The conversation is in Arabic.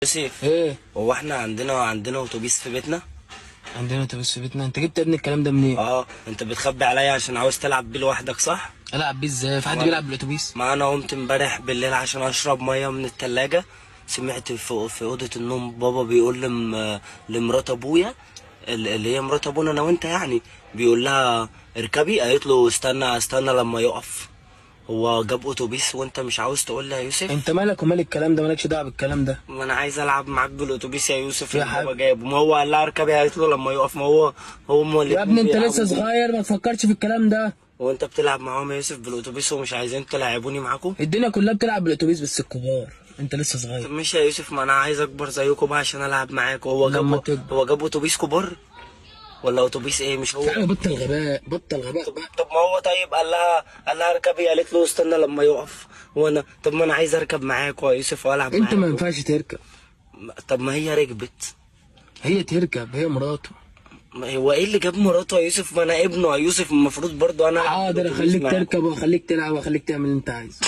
يوسف، ايه؟ هو احنا عندنا اتوبيس في بيتنا. عندنا اتوبيس في بيتنا؟ انت جبت يا ابني الكلام ده منين؟ انت بتخبي عليا عشان عاوز تلعب بيه لوحدك، صح؟ العب بيه ازاي؟ في حد ما بيلعب بالاتوبيس؟ ما انا قمت امبارح بالليل عشان اشرب ميه من التلاجة. سمعت في اوضه النوم بابا بيقول لمرات ابويا، اللي هي مرات ابونا انا وانت يعني، بيقول لها اركبي، قالت له استنى لما يقف. هو جاب اتوبيس وانت مش عاوز تقول لي يا انت يوسف؟ مالك ومال الكلام ده؟ مالكش دعوه بالكلام ده. ما انا عايز العب معاك بالاتوبيس يا يوسف يا اللي بابا حبيبي جايبه. ما هو قال لها اركبي، قالت له لما يقف. ما هو هما يا الاتنين ابني انت بيلعبوا لسه بيه. صغير، ما تفكرش في الكلام ده. وانت بتلعب معاهم يا يوسف بالاتوبيس ومش عايزين تلعبوني معاكم؟ الدنيا كلها بتلعب بالاتوبيس بس الكبار، انت لسه طب صغير. مش يا يوسف، ما انا عايز اكبر زيكم بقى عشان العب معاكم. لما تكبر. هو جاب اتوبيس كبار ولا اتوبيس ايه؟ مش هو. تعالى بطل غباء، بطل غباء بقى. طب ما هو طيب قال لها اركبي، قالت له استنى لما يقف. طب ما انا عايز اركب معاكم يا يوسف والعب انت ما معاكم. ينفعش تركب. طب ما هي ركبت. هي تركب، هي مراته. ما هو ايه اللي جاب مراته يا يوسف؟ ما انا ابنه يا يوسف، المفروض برضه انا ألعب حاضر، بالأتوبيس اخليك معاكم. تركب واخليك تلعب واخليك تعمل اللي انت عايزه.